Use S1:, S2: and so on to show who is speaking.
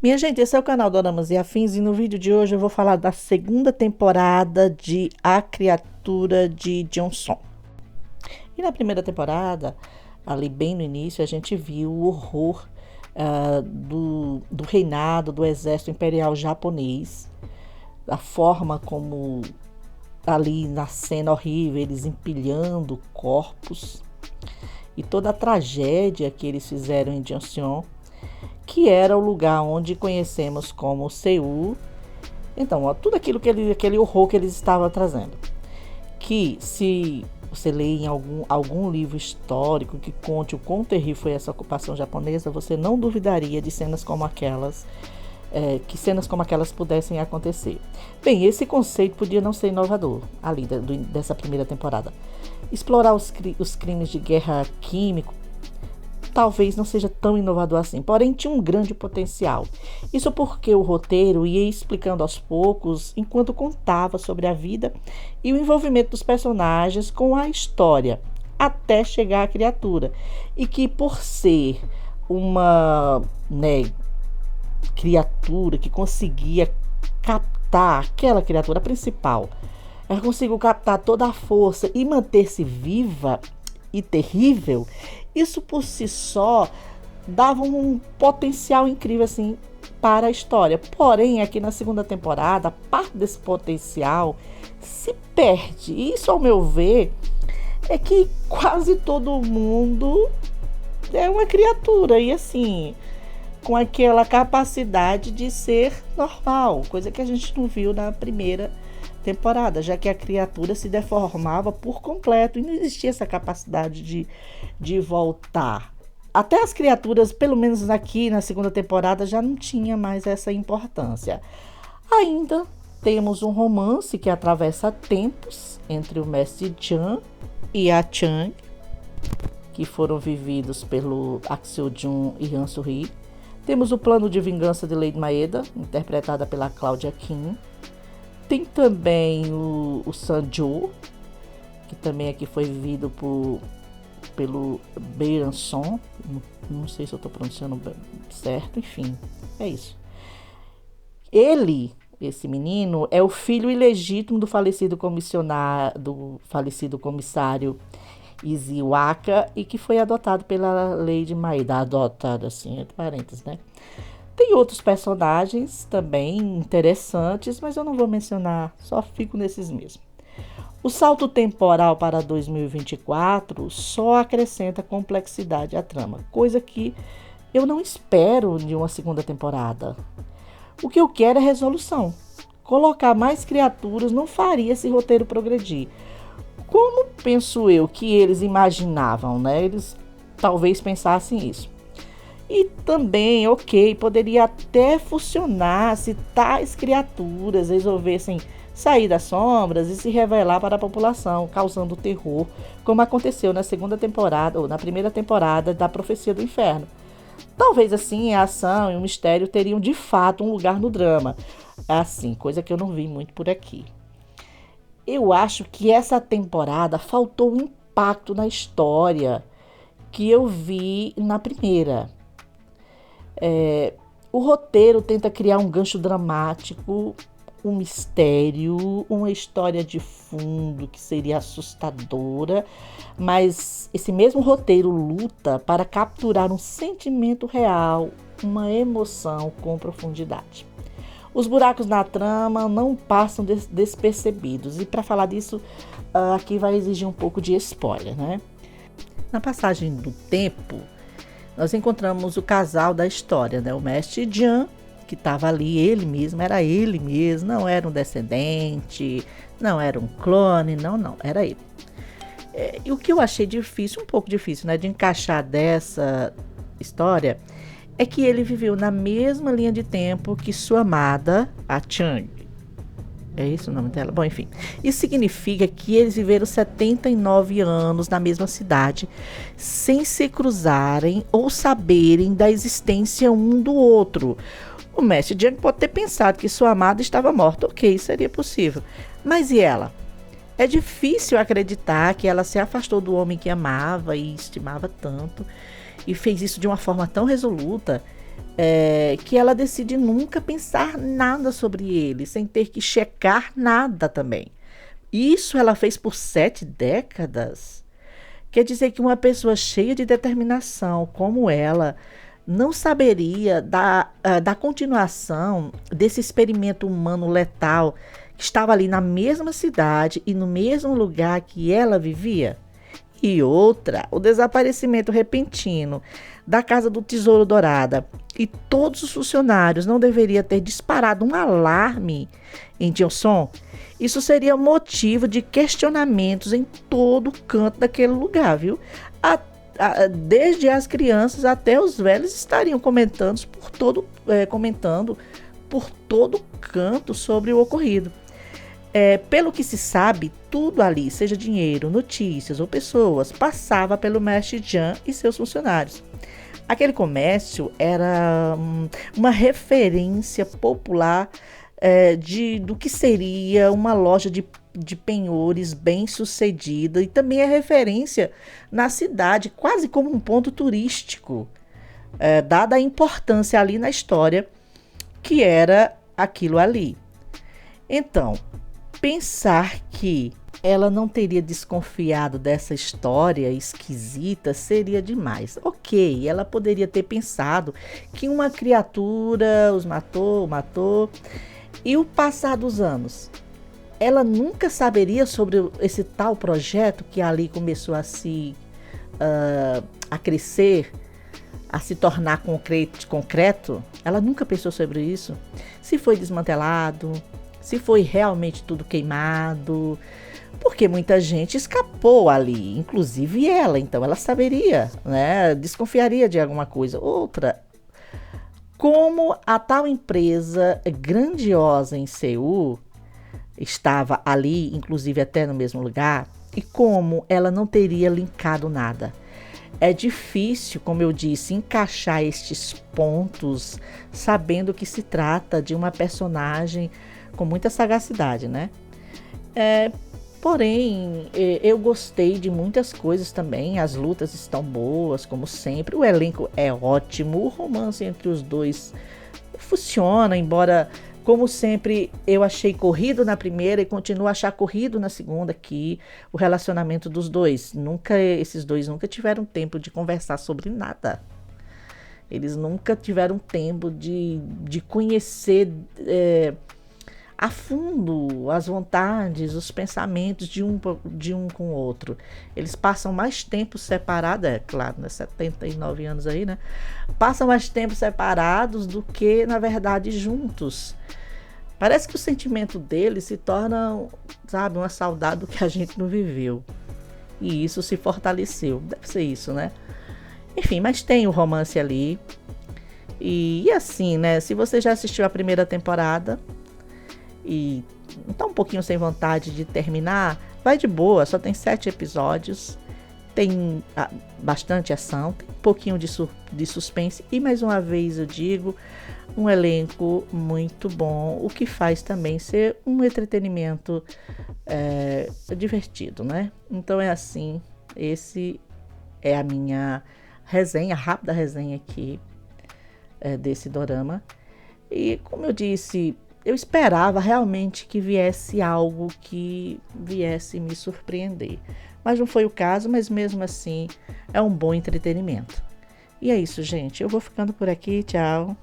S1: Minha gente, esse é o canal Doramas e Afins e no vídeo de hoje eu vou falar da segunda temporada de A Criatura de Johnson. E na primeira temporada, ali bem no início, a gente viu o horror do reinado do exército imperial japonês, a forma como ali na cena horrível, eles empilhando corpos e toda a tragédia que eles fizeram em Joseon, que era o lugar onde conhecemos como Seul. Então, ó, tudo aquele horror que eles estavam trazendo. Que se você lê em algum livro histórico que conte o quão terrível foi essa ocupação japonesa, você não duvidaria de cenas como aquelas, que cenas como aquelas pudessem acontecer. Bem, esse conceito podia não ser inovador, ali dessa primeira temporada. Explorar os crimes de guerra químico talvez não seja tão inovador assim, porém tinha um grande potencial. Isso porque o roteiro ia explicando aos poucos enquanto contava sobre a vida e o envolvimento dos personagens com a história, até chegar à criatura. E que por ser uma, criatura que conseguia captar aquela criatura principal, ela conseguiu captar toda a força e manter-se viva e terrível. Isso por si só dava um potencial incrível assim para a história. Porém, aqui na segunda temporada, parte desse potencial se perde. E isso, ao meu ver, é que quase todo mundo é uma criatura e assim, com aquela capacidade de ser normal, coisa que a gente não viu na primeira temporada, já que a criatura se deformava por completo e não existia essa capacidade de voltar. Até as criaturas, pelo menos aqui na segunda temporada, já não tinha mais essa importância. Ainda temos um romance que atravessa tempos entre o mestre Jan e a Chang, que foram vividos pelo Axel Jun e Han Soo-hee. Temos o plano de vingança de Lady Maeda, interpretada pela Claudia Kim. Tem também o Sanjo, que também aqui foi vivido pelo Beiranson. Não sei se eu estou pronunciando certo, enfim, é isso. Esse menino, é o filho ilegítimo do falecido comissário Iziwaka e que foi adotado pela Lady Maeda. Adotado, assim, entre parênteses, né? Tem outros personagens também interessantes, mas eu não vou mencionar, só fico nesses mesmos. O salto temporal para 2024 só acrescenta complexidade à trama, coisa que eu não espero de uma segunda temporada. O que eu quero é resolução. Colocar mais criaturas não faria esse roteiro progredir. Como penso eu que eles imaginavam, né? Eles talvez pensassem isso. E também, ok, poderia até funcionar se tais criaturas resolvessem sair das sombras e se revelar para a população, causando terror, como aconteceu na segunda temporada ou na primeira temporada da Profecia do Inferno. Talvez assim a ação e o mistério teriam de fato um lugar no drama. Assim, coisa que eu não vi muito por aqui. Eu acho que essa temporada faltou um impacto na história que eu vi na primeira. O roteiro tenta criar um gancho dramático, um mistério, uma história de fundo que seria assustadora, mas esse mesmo roteiro luta para capturar um sentimento real, uma emoção com profundidade. Os buracos na trama não passam despercebidos, e para falar disso, aqui vai exigir um pouco de spoiler, né? Na passagem do tempo, nós encontramos o casal da história, né? O mestre Jan, que estava ali, era ele mesmo, não era um descendente, não era um clone, não, era ele. E o que eu achei difícil, um pouco difícil, né, de encaixar dessa história, é que ele viveu na mesma linha de tempo que sua amada, a Chang. É isso o nome dela? Bom, enfim. Isso significa que eles viveram 79 anos na mesma cidade, sem se cruzarem ou saberem da existência um do outro. O mestre Jiang pode ter pensado que sua amada estava morta. Ok, seria possível. Mas e ela? É difícil acreditar que ela se afastou do homem que amava e estimava tanto, e fez isso de uma forma tão resoluta, que ela decide nunca pensar nada sobre ele, sem ter que checar nada também. Isso ela fez por 7 décadas. Quer dizer que uma pessoa cheia de determinação como ela não saberia da continuação desse experimento humano letal que estava ali na mesma cidade e no mesmo lugar que ela vivia? E outra, o desaparecimento repentino da Casa do Tesouro Dourada e todos os funcionários não deveria ter disparado um alarme em Johnson? Isso seria motivo de questionamentos em todo canto daquele lugar, viu? Desde as crianças até os velhos estariam comentando por todo canto sobre o ocorrido. Pelo que se sabe, tudo ali, seja dinheiro, notícias ou pessoas, passava pelo mestre Jean e seus funcionários. Aquele comércio era uma referência popular do que seria uma loja de penhores bem sucedida, e também é referência na cidade, quase como um ponto turístico, dada a importância ali na história que era aquilo ali. Então, pensar que ela não teria desconfiado dessa história esquisita seria demais. Ok, ela poderia ter pensado que uma criatura os matou. E o passar dos anos? Ela nunca saberia sobre esse tal projeto que ali começou a crescer, a se tornar concreto? Ela nunca pensou sobre isso? Se foi desmantelado, se foi realmente tudo queimado, porque muita gente escapou ali, inclusive ela, então ela saberia, né? Desconfiaria de alguma coisa. Outra, como a tal empresa grandiosa em Seul estava ali, inclusive até no mesmo lugar, e como ela não teria linkado nada. É difícil, como eu disse, encaixar estes pontos, sabendo que se trata de uma personagem com muita sagacidade, né? Porém, eu gostei de muitas coisas também. As lutas estão boas, como sempre. O elenco é ótimo. O romance entre os dois funciona, embora, como sempre, eu achei corrido na primeira e continuo a achar corrido na segunda aqui. O relacionamento dos dois. Esses dois nunca tiveram tempo de conversar sobre nada. Eles nunca tiveram tempo de conhecer a fundo as vontades, os pensamentos de um com o outro. Eles passam mais tempo separados, claro, né, 79 anos aí, né? Passam mais tempo separados do que, na verdade, juntos. Parece que o sentimento deles se torna, sabe, uma saudade do que a gente não viveu. E isso se fortaleceu. Deve ser isso, né? Enfim, mas tem o romance ali. E assim, né? Se você já assistiu a primeira temporada e tá um pouquinho sem vontade de terminar, vai de boa, só tem 7 episódios, tem bastante ação, tem um pouquinho de suspense e, mais uma vez eu digo, um elenco muito bom, o que faz também ser um entretenimento divertido, né? Então é assim, esse é a minha resenha, rápida resenha aqui desse dorama. E como eu disse, eu esperava realmente que viesse algo que viesse me surpreender. Mas não foi o caso, mas mesmo assim é um bom entretenimento. E é isso, gente. Eu vou ficando por aqui. Tchau.